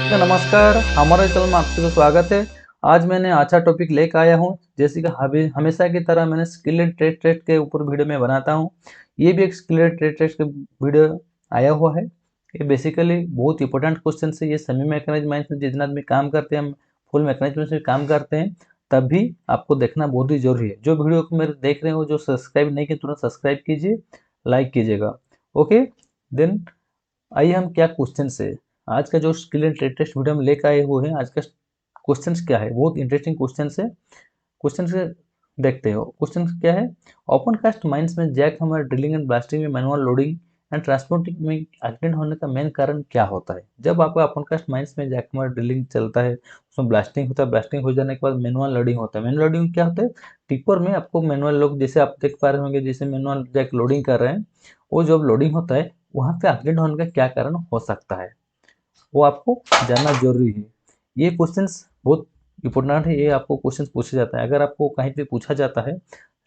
तो नमस्कार, हमारे चैनल में आपका स्वागत है। आज मैंने अच्छा टॉपिक लेकर आया हूँ। जैसे कि हमेशा की तरह मैंने स्किल एंड ट्रेड टेस्ट के ऊपर वीडियो में बनाता हूँ। ये भी एक स्किल एंड ट्रेड टेस्ट का वीडियो आया हुआ है। ये बेसिकली बहुत इंपॉर्टेंट क्वेश्चन है। ये सेमी मैकेनाइज्ड माइंस में जितना आदमी काम करते हैं, हम फुल मैकेनाइज्ड में काम करते हैं, तब भी आपको देखना बहुत ही जरूरी है। जो वीडियो को मेरे देख रहे हो, जो सब्सक्राइब नहीं किए, तुरंत सब्सक्राइब कीजिए, लाइक कीजिएगा। ओके, देन आइए हम क्या क्वेश्चन से आज का जो skill and trade test video में लेकर आए हुए हैं। आज का क्वेश्चन क्या है, बहुत इंटरेस्टिंग क्वेश्चन है। क्वेश्चन से देखते हो। क्वेश्चन क्या है, ओपन कास्ट माइंस में जैक हमर ड्रिलिंग एंड ब्लास्टिंग में मैनुअल लोडिंग एंड ट्रांसपोर्टिंग में एक्सीडेंट होने का मेन कारण क्या होता है। जब आपका ओपन कास्ट माइंस में जैक हमर ड्रिलिंग चलता है, उसमें ब्लास्टिंग होता है, ब्लास्टिंग हो जाने के बाद मैनुअल लोडिंग होता है। मैनुअल लोडिंग क्या होता है, टिपर में आपको मैनुअल लोग, जैसे आप देख पा रहे होंगे, जैसे मैनुअल जैक लोडिंग कर रहे हैं, वो जब लोडिंग होता है वहां पे एक्सीडेंट होने का क्या कारण हो सकता है, वो आपको जानना जरूरी है। ये क्वेश्चंस बहुत इंपॉर्टेंट है। ये आपको क्वेश्चंस पूछा जाता है। अगर आपको कहीं पे पूछा जाता है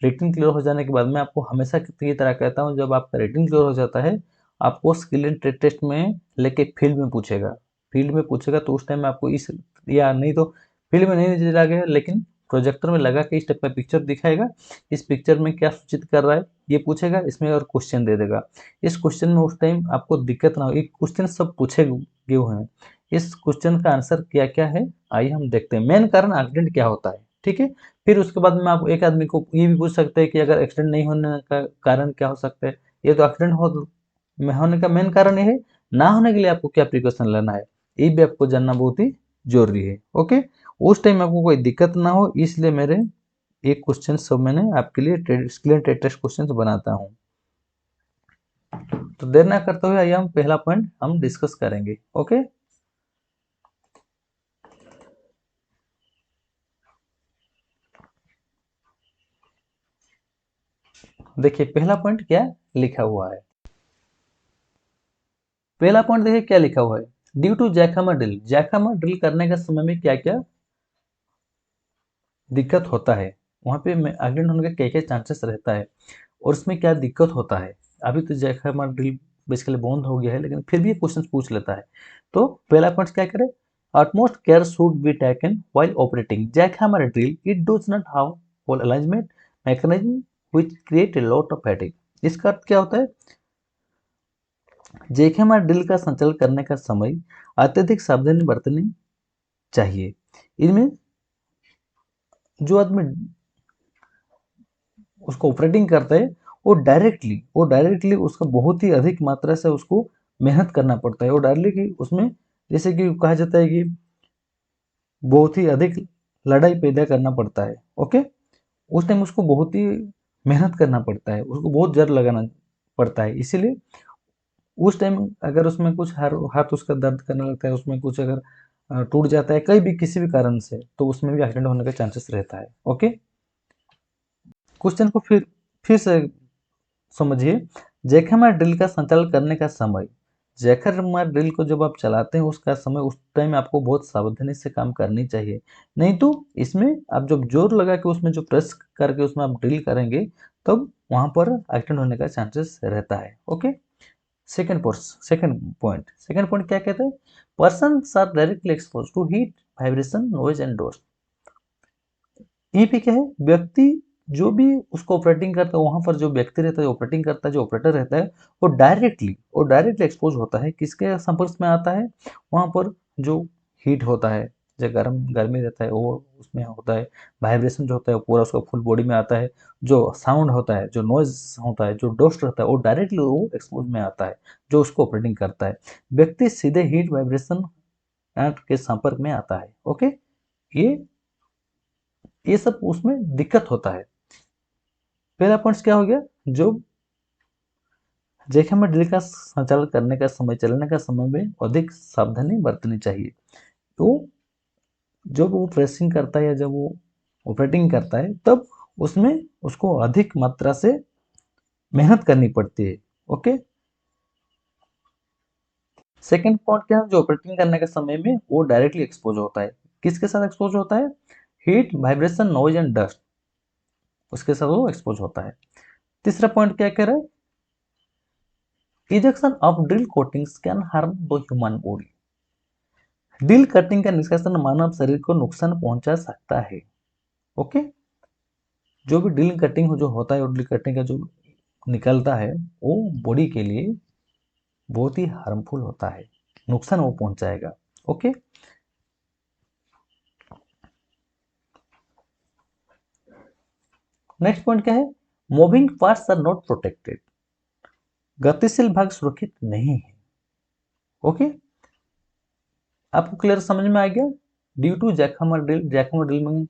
रेटिंग क्लियर हो जाने के बाद, मैं आपको हमेशा की तरह कहता हूँ, जब आपका रेटिंग क्लियर हो जाता है, आपको स्किल एंड ट्रेड टेस्ट में लेके फील्ड में पूछेगा। फील्ड में पूछेगा तो उस टाइम आपको इस, या नहीं तो फील्ड में नहीं दिया गया, लेकिन प्रोजेक्टर में लगा के इस टाइप का पिक्चर दिखाएगा। इस पिक्चर में क्या सूचित कर रहा है ये पूछेगा, इसमें और क्वेश्चन दे देगा। इस क्वेश्चन में उस टाइम आपको दिक्कत ना हो। ये क्वेश्चन सब पूछे गए हुए हैं। इस क्वेश्चन का आंसर क्या क्या है, आइए हम देखते हैं। मेन कारण एक्सीडेंट क्या होता है, ठीक है। फिर उसके बाद में आप एक आदमी को ये भी पूछ सकते हैं कि अगर एक्सीडेंट नहीं होने का कारण क्या हो सकता है। ये तो एक्सीडेंट होने का मेन कारण ये है, ना होने के लिए आपको क्या प्रिकॉशन लेना है, ये भी आपको जानना बहुत ही जरूरी है। ओके, उस टाइम आपको कोई दिक्कत ना हो, इसलिए मेरे एक क्वेश्चन सब मैंने आपके लिए टेस्ट क्वेश्चन बनाता हूँ। तो देर ना करते हुए आइए हम पहला पॉइंट हम डिस्कस करेंगे। ओके, देखिए पहला पॉइंट क्या लिखा हुआ है। पहला पॉइंट देखिए क्या लिखा हुआ है, due to jackhammer drill. Jackhammer drill करने के समय में क्या क्या दिक्कत होता है, वहां पे एक्सीडेंट होने का क्या क्या चांसेस रहता है, और उसमें क्या दिक्कत होता है। अभी तो जैकहैमर ड्रिल बेसिकली बंद हो गया है, लेकिन फिर भी क्वेश्चन पूछ लेता है। तो पहला पॉइंट क्या करे, utmost care should be taken while operating jackhammer drill. It does not have full alignment mechanism which create a lot of fatigue। इसका अर्थ क्या होता है, जैकहैमर ड्रिल का संचालन करने का समय अत्यधिक सावधानी बरतनी चाहिए। इनमें जो आदमी उसको ऑपरेटिंग करता है, वो डायरेक्टली उसका बहुत ही अधिक मात्रा से उसको मेहनत करना पड़ता है। वो डायरेक्टली उसमें, जैसे कि कहा जाता है कि बहुत ही अधिक लड़ाई पैदा करना पड़ता है। ओके, उस टाइम उसको बहुत ही मेहनत करना पड़ता है, उसको बहुत जर लगाना पड़ता है। इसीलिए उस टाइम अगर उसमें कुछ हाथ उसका दर्द करने लगता है, उसमें कुछ अगर टूट जाता है कहीं भी किसी भी कारण से, तो उसमें भी एक्सीडेंट होने का चांसेस रहता है। ओके, क्वेश्चन को फिर से समझिए। जैकहैमर ड्रिल का संचालन करने का समय, जैकहैमर ड्रिल को जब आप चलाते हैं उसका समय, उस टाइम आपको बहुत सावधानी से काम करनी चाहिए। नहीं तो इसमें आप जब जोर लगा के उसमें जो प्रेस करके उसमें आप ड्रिल करेंगे, तब वहां पर एक्सीडेंट होने का चांसेस रहता है। ओके, सेकेंड पॉइंट क्या कहते हैं, person are directly expose to heat, vibration, noise and dust. यहीं पे क्या है, व्यक्ति जो भी उसको ऑपरेटिंग करता है, वहां पर जो व्यक्ति रहता है, जो ऑपरेटिंग करता है, जो ऑपरेटर रहता है, वो डायरेक्टली एक्सपोज होता है। किसके संपर्क में आता है, वहां पर जो हीट होता है, जो गर्मी रहता है वो उसमें होता है। वाइब्रेशन जो होता है वो पूरा उसका फुल बॉडी में आता है। जो साउंड होता है, जो नॉइज होता है, जो डस्ट रहता है, वो डायरेक्टली वो एक्सपोज में आता है जो उसको ऑपरेटिंग करता है। व्यक्ति सीधे हीट वाइब्रेशन के संपर्क में आता है। ओके, ये ये सब उसमें दिक्कत होता है। पहला पॉइंट क्या हो गया, जो जैकहैमर ड्रिल का संचालन करने का समय, चलने का समय में अधिक सावधानी बरतनी चाहिए। तो जब वो प्रेसिंग करता है या जब वो ऑपरेटिंग करता है, तब उसमें उसको अधिक मात्रा से मेहनत करनी पड़ती है। ओके, सेकेंड पॉइंट क्या है, जो ऑपरेटिंग करने के समय में वो डायरेक्टली एक्सपोज होता है। किसके साथ एक्सपोज होता है, heat, vibration, noise and dust, उसके साथ वो एक्सपोज होता है। तीसरा पॉइंट क्या कह रहा है, ejection of drill coatings can harm the human body. Drill cutting का निष्कासन मानव शरीर को नुकसान पहुंचा सकता है। ओके, जो भी ड्रिल कटिंग जो होता है और ड्रिल कटिंग का जो निकलता है वो बॉडी के लिए बहुत ही हार्मफुल होता है, नुकसान वो पहुंचाएगा। ओके, नेक्स्ट पॉइंट क्या है, moving parts are not protected, गतिशील भाग सुरक्षित नहीं है। ओके, आपको क्लियर समझ में आ गया। Due to jackhammer drill, jackhammer drill में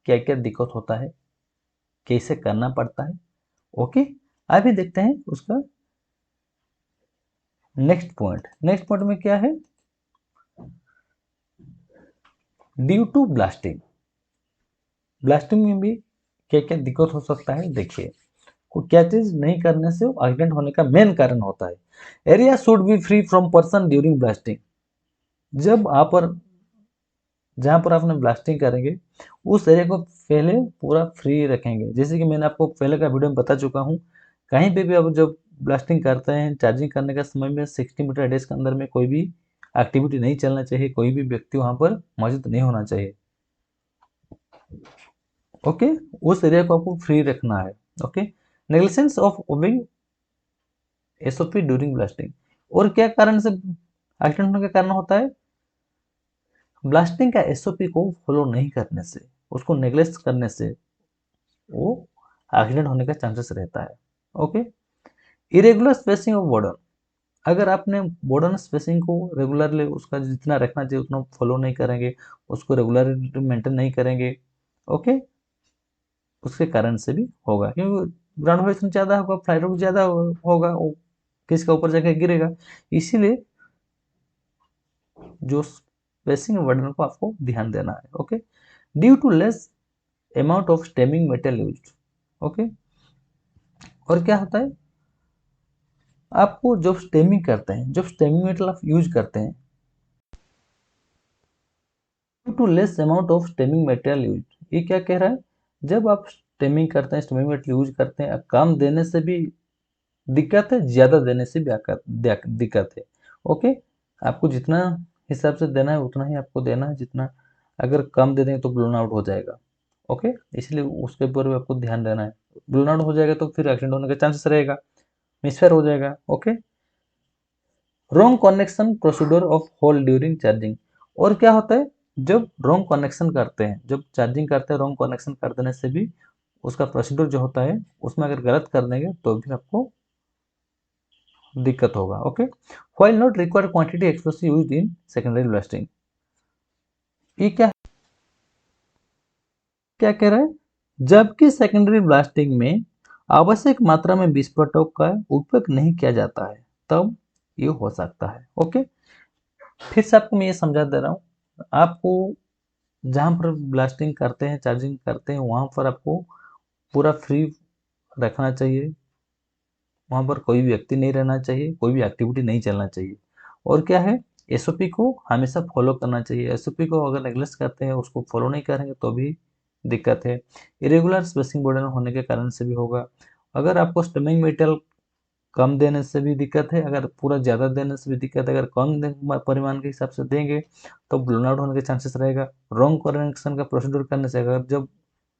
क्या क्या दिक्कत होता है, कैसे करना पड़ता है। ओके, अभी देखते हैं उसका नेक्स्ट पॉइंट। नेक्स्ट पॉइंट में क्या है, ड्यू टू ब्लास्टिंग, ब्लास्टिंग में भी क्या क्या दिक्कत हो सकता है। देखिए, को क्या चीज नहीं करने से एक्सीडेंट होने का मेन कारण होता है। Area should be free from person during blasting, जब आप पर जहां पर आपने ब्लास्टिंग करेंगे उस एरिया को पहले पूरा फ्री रखेंगे। जैसे कि मैंने आपको पहले का वीडियो में बता चुका हूँ, कहीं पे भी आप जब ब्लास्टिंग करते हैं, चार्जिंग करने का समय में 60 मीटर रेडियस के अंदर में कोई भी एक्टिविटी नहीं चलना चाहिए, कोई भी व्यक्ति वहां पर मौजूद नहीं होना चाहिए। ओके, उस एरिया को आपको फ्री रखना है। Okay, negligence of obeying SOP during blasting, और क्या कारण से एक्सीडेंट होने का कारण होता है, ब्लास्टिंग का एसओपी को फॉलो नहीं करने से, उसको नेग्लेक्ट करने से वो एक्सीडेंट होने का चांसेस रहता है। Okay, irregular spacing of border, अगर आपने बॉर्डर स्पेसिंग को रेगुलरली उसका जितना रखना चाहिए उतना फॉलो नहीं करेंगे, उसको रेगुलरली मेंटेन नहीं करेंगे, ओके, उसके कारण से भी होगा, क्योंकि ग्राउंड वाइब्रेशन ज़्यादा होगा, फ्लाइट रूट ज़्यादा होगा, वो किसका ऊपर जाकर गिरेगा। इसीलिए जो स्पेसिंग बॉर्डर को आपको ध्यान देना है। Okay, due to less amount of stemming metal use. Okay, और क्या होता है, आपको जब स्टेमिंग करते हैं, जब स्टेमिंग मेटल आप यूज करते हैं, due to less amount of stemming material use, ये क्या कह रहा है, जब आप स्टेमिंग करते हैं, स्टेमिंग मटेरियल यूज करते हैं, कम देने से भी दिक्कत है, ज़्यादा देने से भी दिक्कत है। ओके, आपको जितना हिसाब से देना है उतना ही आपको देना है, जितना अगर कम दे देंगे तो ब्लोन आउट हो जाएगा। ओके, इसलिए उसके ऊपर भी आपको ध्यान देना है, ब्लोन आउट हो जाएगा तो फिर एक्सीडेंट होने का चांसेस रहेगा, मिसफायर हो जाएगा। Okay, wrong connection procedure of hole during charging, और क्या होता है, जब रॉन्ग कनेक्शन करते हैं, जब चार्जिंग करते हैं, रॉन्ग कनेक्शन कर देने से भी उसका प्रोसीड्योर जो होता है उसमें अगर गलत कर देंगे तो भी आपको दिक्कत होगा। Okay, while not required quantity explosive used in secondary blasting, ये क्या कह रहा है, जबकि सेकेंडरी ब्लास्टिंग में आवश्यक मात्रा में विस्फोटक का उपयोग नहीं किया जाता है तब ये हो सकता है। ओके, फिर से आपको मैं ये समझा दे रहा हूँ, आपको जहाँ पर ब्लास्टिंग करते हैं, चार्जिंग करते हैं, वहाँ पर आपको पूरा फ्री रखना चाहिए, वहाँ पर कोई भी व्यक्ति नहीं रहना चाहिए, कोई भी एक्टिविटी नहीं चलना चाहिए। और क्या है, एसओपी को हमेशा फॉलो करना चाहिए, एसओपी को अगर नेग्लेक्ट करते हैं, उसको फॉलो नहीं करेंगे तो भी दिक्कत है। इरेगुलर स्पेसिंग बॉर्डर होने के कारण से भी होगा, अगर आपको स्टमिंग मेटल कम देने से भी दिक्कत है, अगर पूरा ज़्यादा देने से भी दिक्कत है, अगर कम परिमाण के हिसाब से देंगे तो ब्लोन आउट होने के चांसेस रहेगा। रॉन्ग कनेक्शन का प्रोसीड्यूर करने से, अगर जब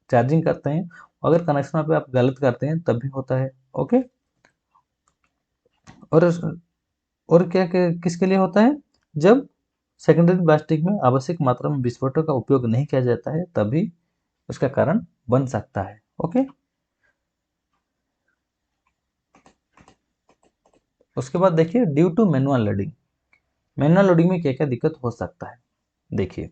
चार्जिंग करते हैं अगर कनेक्शन पे आप गलत करते हैं तब भी होता है। ओके, और क्या किसके लिए होता है, जब सेकेंडरी ब्लास्टिंग में आवश्यक मात्रा में विस्फोटक का उपयोग नहीं किया जाता है तभी उसका कारण बन सकता है। ओके, उसके बाद देखिए, due to manual loading, manual loading में क्या क्या दिक्कत हो सकता है। देखिए,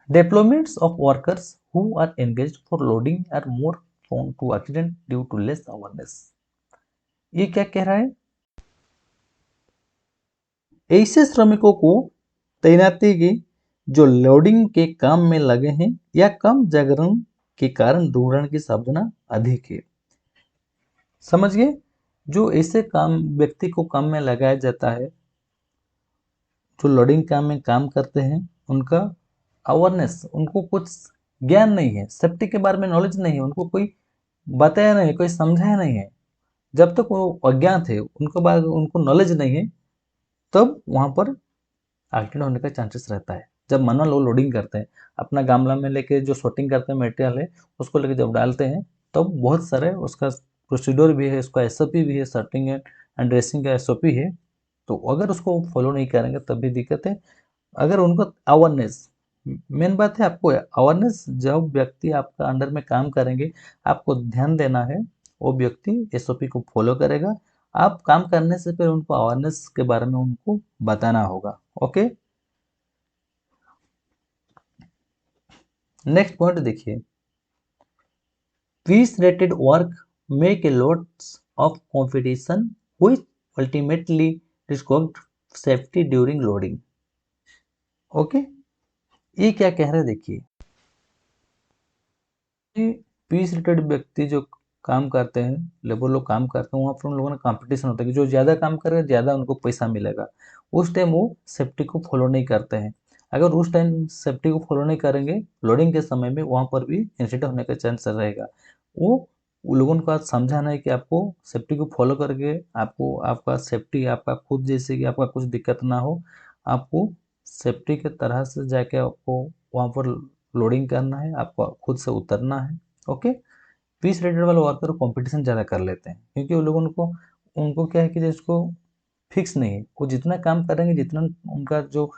deployments of workers who are engaged for loading are more prone to accident due to less awareness, ये क्या कह रहा है, ऐसे श्रमिकों को तैनाती की जो लोडिंग के काम में लगे हैं या कम जागरण के कारण दुर्घटना की संभावना अधिक है। समझ गए, जो ऐसे काम व्यक्ति को काम में लगाया जाता है, जो लोडिंग काम में काम करते हैं, उनका अवेयरनेस, उनको कुछ ज्ञान नहीं है, सेफ्टी के बारे में नॉलेज नहीं है, उनको कोई बताया नहीं, कोई समझाया नहीं है, जब तक वो अज्ञात है, उनको बाद उनको नॉलेज नहीं है, तब वहाँ पर एक्सीडेंट होने का चांसेस रहता है। जब मैनुअल लोडिंग करते हैं, अपना गामला में लेके जो sorting करते हैं मटेरियल है, उसको लेके जब डालते हैं, तब बहुत सारे उसका प्रोसीड्योर भी है, उसका एसओपी भी है, sorting एंड ड्रेसिंग का एसओपी है। तो अगर उसको फॉलो नहीं करेंगे तब भी दिक्कत है। अगर उनको अवेयरनेस, मेन बात है आपको अवेयरनेस, जब व्यक्ति आपका अंडर में काम करेंगे, आपको ध्यान देना है, वो व्यक्ति एसओपी को फॉलो करेगा। आप काम करने से पहले उनको अवेयरनेस के बारे में उनको बताना होगा। ओके, नेक्स्ट पॉइंट देखिए, piece rated work make a lots of competition which ultimately disrupt safety during loading। Okay, ये क्या कह रहे हैं देखिए, पीस रेटेड व्यक्ति जो काम करते हैं, लेबर लोग काम करते हैं, वहाँ पर उन लोगों ने कंपटीशन होता है कि जो ज़्यादा काम करेगा ज़्यादा उनको पैसा मिलेगा। उस टाइम वो सेफ्टी को फॉलो नहीं करते हैं। अगर उस टाइम सेफ्टी को फॉलो नहीं करेंगे, लोडिंग के समय में वहाँ पर भी इंसिडेंट होने का चांस रहेगा। वो उन लोगों को आज समझाना है कि आपको सेफ्टी को फॉलो करके आपको आपका सेफ्टी, आपका खुद जैसे कि आपका कुछ दिक्कत ना हो, आपको सेफ्टी के तरह से जाके आपको वहाँ पर लोडिंग करना है, आपको खुद से उतरना है। ओके, पीस रेटेड वाले वर्कर कंपटीशन ज़्यादा कर लेते हैं, क्योंकि वो लोगों को, उनको क्या है कि जिसको फिक्स नहीं है, वो जितना काम करेंगे, जितना उनका जो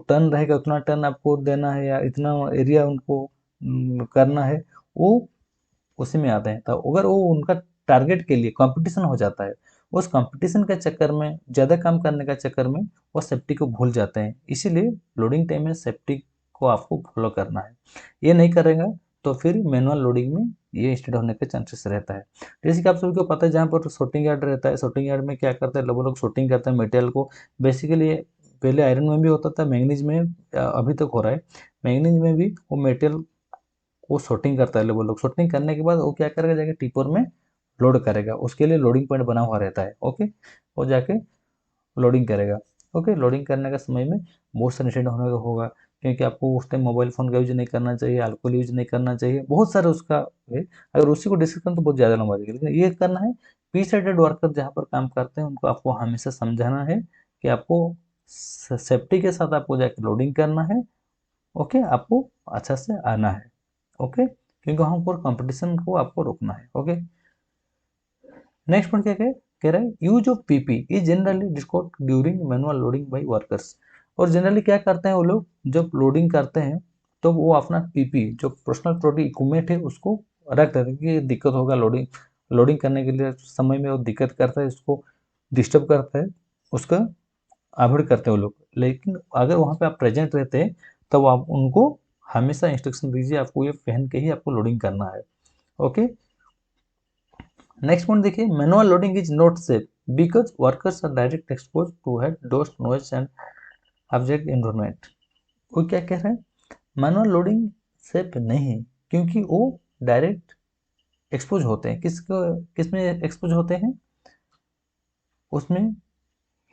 टर्न रहेगा उतना टर्न आपको देना है, या इतना एरिया उनको करना है, वो उसी में आते हैं। तो अगर वो उनका टारगेट के लिए कंपटीशन हो जाता है, उस कंपटीशन के चक्कर में, ज़्यादा काम करने के चक्कर में वो सेफ्टी को भूल जाते हैं। इसीलिए लोडिंग टाइम में सेफ्टी को आपको फॉलो करना है। ये नहीं करेगा तो फिर मैनुअल लोडिंग में ये इंस्टेड होने के चांसेस रहता है। जैसे कि आप सभी को पता है, जहाँ पर sorting यार्ड रहता है, sorting यार्ड में क्या करते हैं, लोग sorting करते हैं मटेरियल को। बेसिकली पहले आयरन में भी होता था, मैंगनीज में अभी तक हो रहा है, मैंगनीज में भी वो मटेरियल वो sorting करता है। वो लोग sorting करने के बाद वो क्या करेगा, जाके टिपर में लोड करेगा। उसके लिए लोडिंग पॉइंट बना हुआ रहता है। ओके, वो जाके लोडिंग करेगा। ओके, लोडिंग करने का समय में बहुत सारे इंसिडेंट होने का होगा, क्योंकि आपको उस टाइम मोबाइल फ़ोन का यूज नहीं करना चाहिए, अल्कोहल यूज नहीं करना चाहिए, बहुत सारे उसका है। अगर उसी को डिस्कस करें तो बहुत ज़्यादा लंबा जाएगा, लेकिन ये करना है, पी साइडेड वर्कर जहाँ पर काम करते हैं उनको आपको हमेशा समझाना है कि आपको सेफ्टी के साथ आपको जाके लोडिंग करना है। ओके, आपको अच्छा से आना है। ओके, क्योंकि वहाँ पर कंपटीशन को आपको रोकना है। ओके, नेक्स्ट पॉइंट क्या कह रहा है, use of PP is generally Discord during manual loading by workers. और जनरली क्या करते हैं वो लोग, जब लोडिंग करते हैं तो वो अपना पीपी जो पर्सनल प्रोटेक्टिव इक्विपमेंट है उसको रख देते हैं, कि दिक्कत होगा लोडिंग लोडिंग करने के लिए समय में, वो दिक्कत करता है, उसको डिस्टर्ब करता है, उसका अवॉइड करते हैं वो लोग। लेकिन अगर वहाँ पे आप प्रेजेंट रहते हैं तब आप उनको हमेशा इंस्ट्रक्शन दीजिए, आपको ये पहन के ही आपको लोडिंग करना है। ओके, नेक्स्ट पॉइंट देखिए, manual loading is not safe because workers are direct expose to heat dust noise and object environment. वो क्या कह रहे हैं, मैनुअल लोडिंग सेफ नहीं है क्योंकि वो डायरेक्ट एक्सपोज होते हैं। किस में एक्सपोज होते हैं, उसमें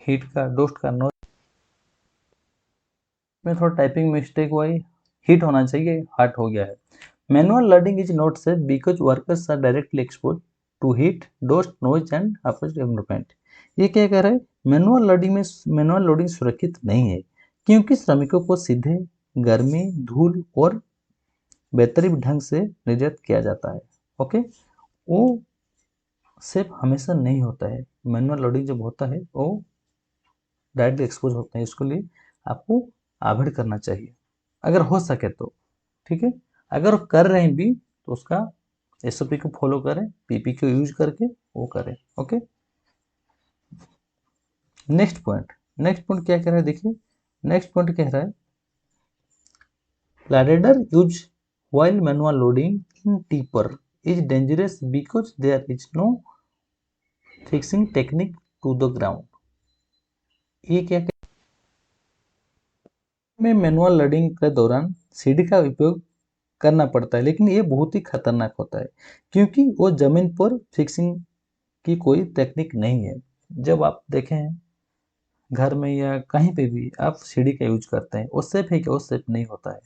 हीट का, डस्ट का, नॉइज में थोड़ा टाइपिंग मिस्टेक हुआ है, हीट होना चाहिए, हार्ट हो गया है। Manual loading is not safe because workers are directly expose to heat dust noise and object environment. ये क्या कह रहा है, मैनुअल लोडिंग सुरक्षित नहीं है क्योंकि श्रमिकों को सीधे गर्मी, धूल और बेहतरीन ढंग से निर्धारित किया जाता है। ओके, वो सेफ हमेशा नहीं होता है। मैनुअल लोडिंग जब होता है वो डायरेक्टली एक्सपोज होते हैं, इसके लिए आपको अवॉइड करना चाहिए अगर हो सके तो। ठीक है, अगर कर रहे हैं भी तो उसका एसओपी को फॉलो करें, पीपी को यूज करके वो करें। ओके, नेक्स्ट पॉइंट क्या कह रहा है देखिए, नेक्स्ट पॉइंट कह रहा है, ladder use while manual loading in tipper is dangerous because there is no fixing technique to the ground। ये क्या में मैनुअल लोडिंग के दौरान सीढ़ी का उपयोग करना पड़ता है, लेकिन ये बहुत ही खतरनाक होता है क्योंकि वो जमीन पर फिक्सिंग की कोई टेक्निक नहीं है। जब आप देखें घर में या कहीं पे भी आप सीढ़ी का यूज करते हैं, वो सेफ है कि वो सेफ नहीं होता है।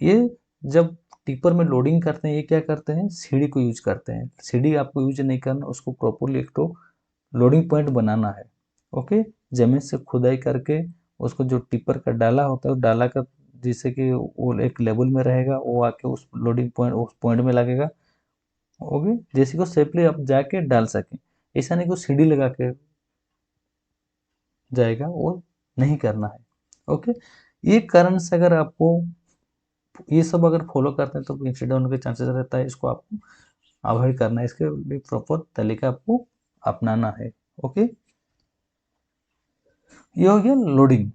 ये जब टिपर में लोडिंग करते हैं ये क्या करते हैं, सीढ़ी को यूज करते हैं। सीढ़ी आपको यूज नहीं करना, उसको प्रॉपरली एक तो लोडिंग पॉइंट बनाना है। ओके, जमीन से खुदाई करके उसको जो टिपर का डाला होता है उस डाला का जिससे कि वो एक लेवल में रहेगा, वो आके उस लोडिंग पॉइंट उस पॉइंट में लगेगा। ओके, जैसे को सेफली आप जाके डाल सकें। ऐसा नहीं कि सीढ़ी लगा के जाएगा, वो नहीं करना है। ओके, ये कारण से अगर आपको ये सब अगर फॉलो करते हैं तो इंसिडेंट होने के चांसेस रहता है। इसको आपको अवॉइड करना है, इसके लिए प्रॉपर तरीका आपको अपनाना है। ओके, ये हो गया लोडिंग।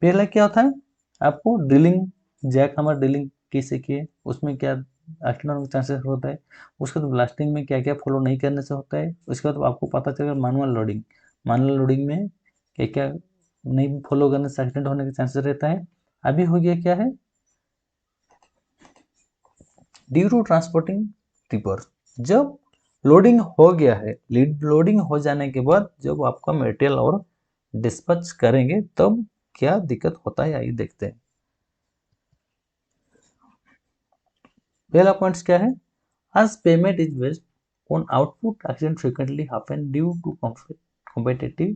पहला क्या होता है, आपको ड्रिलिंग, जैक हमारा ड्रिलिंग कैसे किए, उसमें क्या एक्सीडेंट होने के चांसेस होता है। उसके बाद ब्लास्टिंग में क्या क्या फॉलो नहीं करने से होता है। उसके बाद आपको पता चलेगा मैनुअल लोडिंग, मैनुअल लोडिंग में क्या क्या नहीं फॉलो करने से एक्सीडेंट होने के चांसेस रहता है। अभी हो गया क्या है, ड्यू टू ट्रांसपोर्टिंग टिपर। जब लोडिंग हो गया है, लीड लोडिंग हो जाने के बाद जब आपका मटेरियल और डिस्पैच करेंगे तब क्या दिक्कत होता है, आइए देखते हैं। पहला पॉइंट क्या है, as payment is based on output, accident frequently happen due to competitive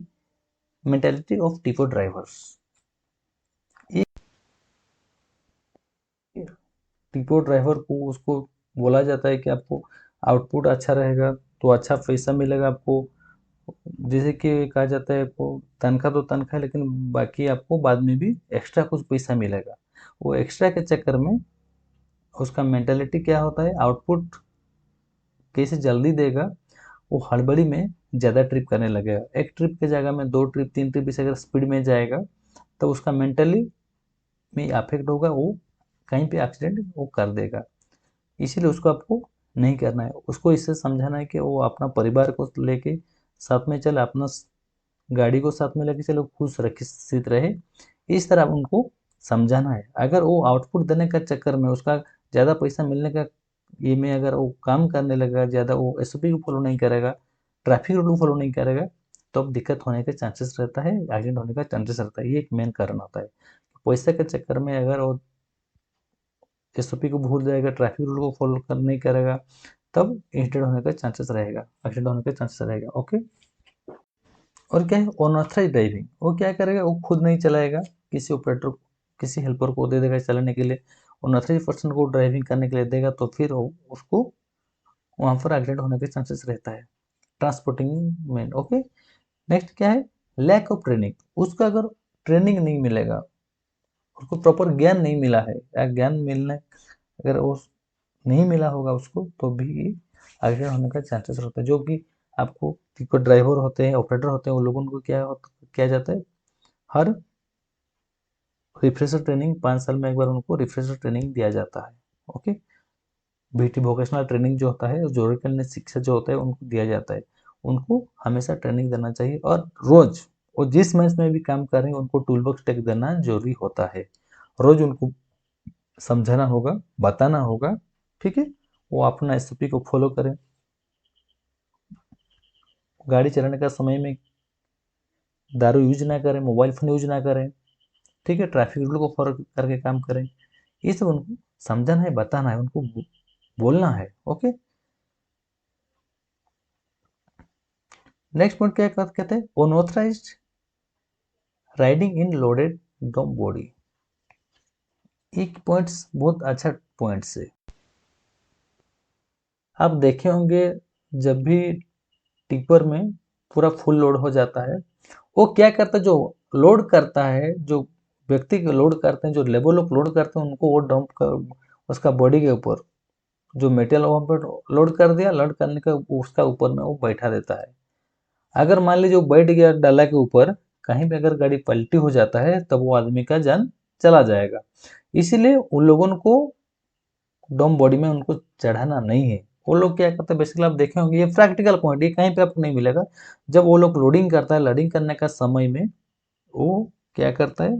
mentality of tipo drivers। ये टिपो ड्राइवर को उसको बोला जाता है कि आपको आउटपुट अच्छा रहेगा तो अच्छा पैसा मिलेगा आपको। जैसे कि कहा जाता है आपको तनख्वाह तो तनख्वाह है, लेकिन बाकी आपको बाद में भी एक्स्ट्रा कुछ पैसा मिलेगा। वो एक्स्ट्रा के चक्कर में उसका मेंटेलिटी क्या होता है, आउटपुट कैसे जल्दी देगा, वो हड़बड़ी में ज़्यादा ट्रिप करने लगेगा। एक ट्रिप की जगह में 2 ट्रिप 3 ट्रिप इसे अगर स्पीड में जाएगा तो उसका मेंटली में अफेक्ट होगा, वो कहीं पे एक्सीडेंट वो कर देगा। इसीलिए उसको आपको नहीं करना है। उसको इससे समझाना है कि वो अपना परिवार को लेके साथ में चले, अपना गाड़ी को साथ में लेके चलो, खुश सुरक्षित रहे, इस तरह उनको समझाना है। अगर वो आउटपुट देने का चक्कर में उसका ज़्यादा पैसा मिलने का ये में अगर वो काम करने लगेगा, ज़्यादा वो एसओपी को फॉलो नहीं करेगा, ट्रैफिक रूल को फॉलो नहीं करेगा, तो अब दिक्कत होने के चांसेस रहता है, एक्सीडेंट होने का चांसेस रहता है। ये एक मेन कारण होता है। पैसे के चक्कर में अगर वो एसओपी को भूल जाएगा, ट्रैफिक रूल को फॉलो कर नहीं करेगा, तब इंसिडेंट होने का चांसेस रहेगा, एक्सीडेंट होने का चांसेस रहेगा। ओके, और क्या है अनऑथराइज ड्राइविंग, वो क्या करेगा, वो खुद नहीं चलाएगा, किसी ऑपरेटर किसी हेल्पर को दे देगा चलाने के लिए। अनऑथराइज पर्सन को ड्राइविंग करने के लिए देगा तो फिर उसको वहाँ पर एक्सीडेंट होने के चांसेस रहता है ट्रांसपोर्टिंग में। ओके, नेक्स्ट क्या है, लैक ऑफ ट्रेनिंग। उसका अगर ट्रेनिंग नहीं मिलेगा, उसको प्रॉपर ज्ञान नहीं मिला है, या ज्ञान मिलने अगर वो नहीं मिला होगा उसको, तो भी एक्सीडेंट होने का चांसेस रहता है। जो कि आपको ड्राइवर होते हैं, ऑपरेटर होते हैं, उन लोगों को किया जाता है, हर रिफ्रेशर ट्रेनिंग 5 साल में एक बार उनको रिफ्रेशर ट्रेनिंग दिया जाता है। ओके, बीटी वोकेशनल ट्रेनिंग जो होता है, जोड़कन्या शिक्षा जो होता है उनको दिया जाता है। उनको हमेशा ट्रेनिंग देना चाहिए, और रोज वो जिस मंच में भी काम कर रहे हैं उनको टूल बॉक्स टेक देना जरूरी होता है। रोज उनको समझाना होगा, बताना होगा, ठीक है। वो अपना एसओपी को फॉलो करें, गाड़ी चलाने का समय में दारू यूज ना करें, मोबाइल फोन यूज ना करें, ठीक है, ट्रैफिक रूल को फॉलो करके काम करें। ये सब उनको समझाना है, बताना है, उनको बोलना है। ओके, नेक्स्ट पॉइंट क्या कहते हैं, अनऑथराइज्ड राइडिंग इन लोडेड डम बॉडी। एक पॉइंट्स बहुत अच्छा पॉइंट्स है। आप देखे होंगे जब भी टिपर में पूरा फुल लोड हो जाता है, वो क्या करता है, जो लोड करता है, जो व्यक्ति को लोड करते हैं, जो लेबर लोग लोड करते हैं, उनको वो डंप कर उसका बॉडी के ऊपर जो मेटेरियल वहाँ पर लोड कर दिया, लोड करने का उसका ऊपर में वो बैठा देता है। अगर मान लीजिए वो बैठ गया डाला के ऊपर, कहीं भी अगर गाड़ी पलटी हो जाता है तब वो आदमी का जान चला जाएगा। इसीलिए उन लोगों को डोम बॉडी में उनको चढ़ाना नहीं है। वो लोग क्या करते हैं, बेसिकली आप देखे होंगे, ये प्रैक्टिकल पॉइंट, ये कहीं पे आपको नहीं मिलेगा। जब वो लोग लोडिंग करता है, लोडिंग करने का समय में वो क्या करता है,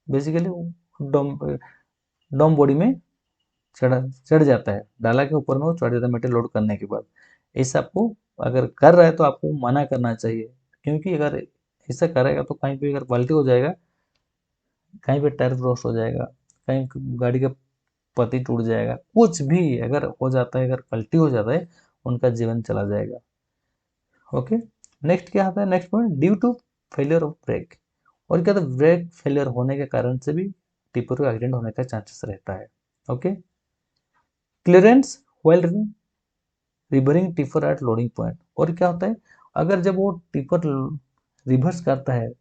बेसिकली डोम डोम बॉडी में चढ़ चढ़ जाता है, डाला के ऊपर में वो चढ़ जाता है मेटेरियल लोड करने के बाद। ऐसा आपको अगर कर रहा है तो आपको मना करना चाहिए, क्योंकि अगर ऐसा करेगा तो कहीं पे अगर पलटी हो जाएगा, कहीं पे टायर ब्रोस्ट हो जाएगा, कहीं गाड़ी का पति टूट जाएगा, कुछ भी अगर हो जाता है, अगर पलटी हो जाता है, उनका जीवन चला जाएगा। ओके, नेक्स्ट क्या आता है, next point, due to failure of brake. और क्या, तो ब्रेक फेलियर होने के कारण से भी टिपर का एक्सीडेंट होने का चांसेस रहता है। Okay, clearance while reversing tipper at loading point. और क्या होता है, अगर जब वो टिपर रिवर्स करता है,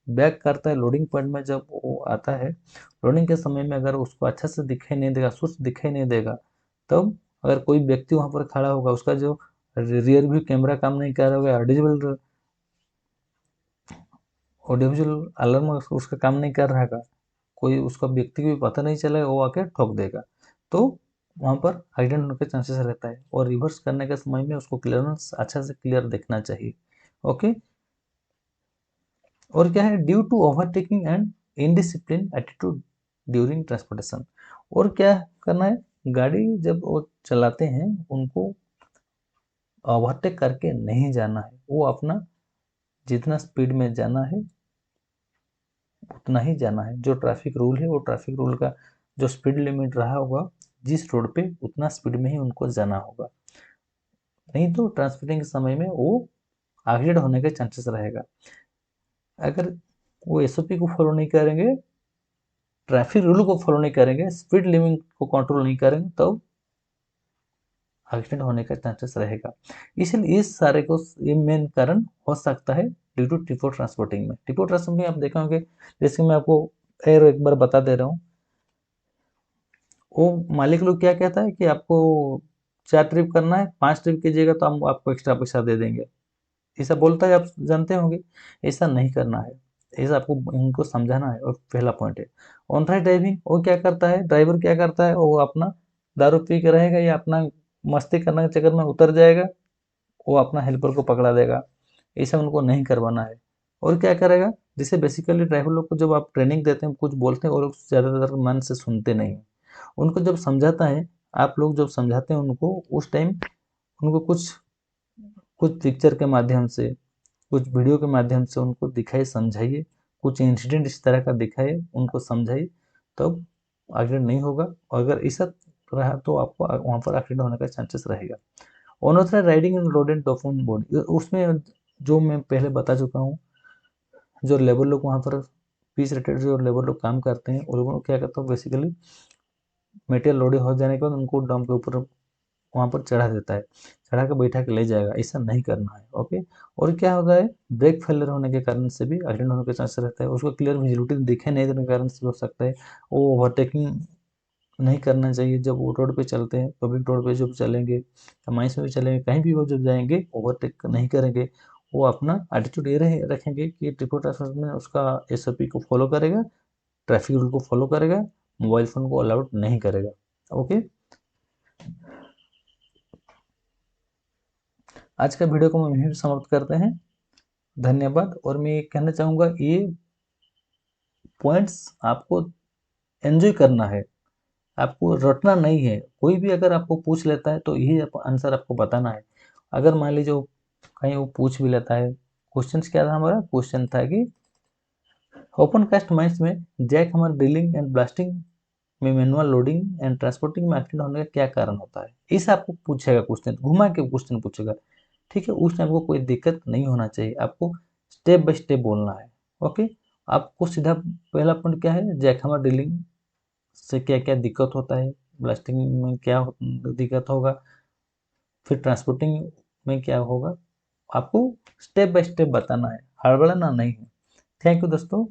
बैक करता है लोडिंग पॉइंट में, जब वो आता है लोडिंग के समय में, अगर उसको अच्छा से दिखाई नहीं देगा, सोर्स दिखाई नहीं देगा, तब अगर कोई व्यक्ति वहां पर खड़ा होगा, उसका जो रियर व्यू कैमरा काम नहीं कर रहा होगा, ऑडियो विजुअल अलार्म उसका काम नहीं कर रहा है, कोई उसका व्यक्ति को भी पता नहीं चलेगा, वो आके ठोक देगा, तो वहां पर एक्सीडेंट होने के चांसेस रहता है। और रिवर्स करने के समय में उसको क्लियरेंस अच्छा से क्लियर देखना चाहिए। ओके, और क्या है, due to overtaking and indiscipline attitude during transportation. और क्या करना है, गाड़ी जब वो चलाते हैं, उनको ओवरटेक करके नहीं जाना है, वो अपना जितना स्पीड में जाना है उतना ही जाना है। जो ट्रैफिक रूल है, वो ट्रैफिक रूल का जो स्पीड लिमिट रहा होगा जिस रोड पे, उतना स्पीड में ही उनको जाना होगा, नहीं तो ट्रांसपोर्टिंग के समय में वो एक्सीडेंट होने के चांसेस रहेगा। अगर वो एसओपी को फॉलो नहीं करेंगे, ट्रैफिक रूल को फॉलो नहीं करेंगे, स्पीड लिमिट को कंट्रोल नहीं करेंगे, तो एक्सीडेंट होने का चांसेस रहेगा। इसलिए इस सारे को, ये मेन कारण हो सकता है ड्यू टू टिपो ट्रांसपोर्टिंग में। टिपो ट्रांसपोर्टिंग आप देखा होंगे, जैसे मैं आपको एक बार बता दे रहा हूँ, वो मालिक लोग क्या कहता है कि आपको 4 ट्रिप करना है, 5 ट्रिप कीजिएगा तो हम आपको एक्स्ट्रा पैसा दे देंगे, ऐसा बोलता है, आप जानते होंगे। ऐसा नहीं करना है, ऐसा आपको इनको समझाना है। और पहला पॉइंट है ऑन राइड ड्राइविंग। वो क्या करता है, ड्राइवर क्या करता है, वो अपना दारू पी के रहेगा या अपना मस्ती करने के चक्कर में उतर जाएगा, वो अपना हेल्पर को पकड़ा देगा, ऐसा उनको नहीं करवाना है। और क्या करेगा, जैसे बेसिकली ड्राइवर लोग को जब आप ट्रेनिंग देते हैं, कुछ बोलते हैं, और लोग ज़्यादातर मन से सुनते नहीं हैं। उनको जब समझाता है, आप लोग जब समझाते हैं उनको, उस टाइम उनको कुछ कुछ पिक्चर के माध्यम से, कुछ वीडियो के माध्यम से उनको दिखाइए, समझाइए, कुछ इंसिडेंट इस तरह का दिखाइए, उनको समझाइए, तब एक्सीडेंट नहीं होगा। और अगर ऐसा रहा तो आपको वहाँ पर एक्सीडेंट होने का चांसेस रहेगा। Unauthorised riding in road and document board, उसमें जो मैं पहले बता चुका हूँ, जो लेबर लोग वहाँ पर पीस रेटेड जो लेबर लोग काम करते हैं, उन लोगों को क्या करता हूँ, बेसिकली मटेरियल लोडिंग हो जाने के बाद उनको डंप के ऊपर वहाँ पर चढ़ा देता है, चढ़ा के बैठा के ले जाएगा, ऐसा नहीं करना है। ओके, और क्या होता है, ब्रेक फेलियर होने के कारण से भी एक्सीडेंट होने के चांसेस रहता है। उसको क्लियर विजिबिलिटी दिखे नहीं देने के कारण से हो सकता है। वो ओवरटेकिंग नहीं करना चाहिए जब वो रोड पे चलते हैं, पब्लिक रोड पे जब चलेंगे, माइंस में भी चलेंगे, कहीं भी वो जब जाएंगे, ओवरटेक नहीं करेंगे। वो अपना एटीट्यूड ये रखेंगे कि ट्रिपल ट्रांसपोर्ट में उसका एसओपी को फॉलो करेगा, ट्रैफिक रूल को फॉलो करेगा, मोबाइल फ़ोन को अलाउड नहीं करेगा। ओके, आज का वीडियो को हम यहीं पे समाप्त करते हैं। धन्यवाद। और मैं ये कहना चाहूँगा, ये पॉइंट्स आपको एंजॉय करना है, आपको रटना नहीं है। कोई भी अगर आपको पूछ लेता है तो यही आंसर आपको बताना है। अगर मान लीजिए कहीं वो पूछ भी लेता है, क्वेश्चन क्या था हमारा, क्वेश्चन था कि ओपन कास्ट माइंस में जैक हमारे ड्रिलिंग एंड ब्लास्टिंग में मैनुअल लोडिंग एंड ट्रांसपोर्टिंग में एक्सीडेंट होने का क्या कारण होता है, इसे आपको पूछेगा, क्वेश्चन घुमा के क्वेश्चन पूछेगा। ठीक है, उस टाइम को कोई दिक्कत नहीं होना चाहिए, आपको स्टेप बाय स्टेप बोलना है। ओके, आपको सीधा पहला पॉइंट क्या है, जैकहमर ड्रिलिंग से क्या क्या दिक्कत होता है, ब्लास्टिंग में क्या दिक्कत होगा, फिर ट्रांसपोर्टिंग में क्या होगा, आपको स्टेप बाय स्टेप बताना है, हड़बड़ाना नहीं है। थैंक यू दोस्तों।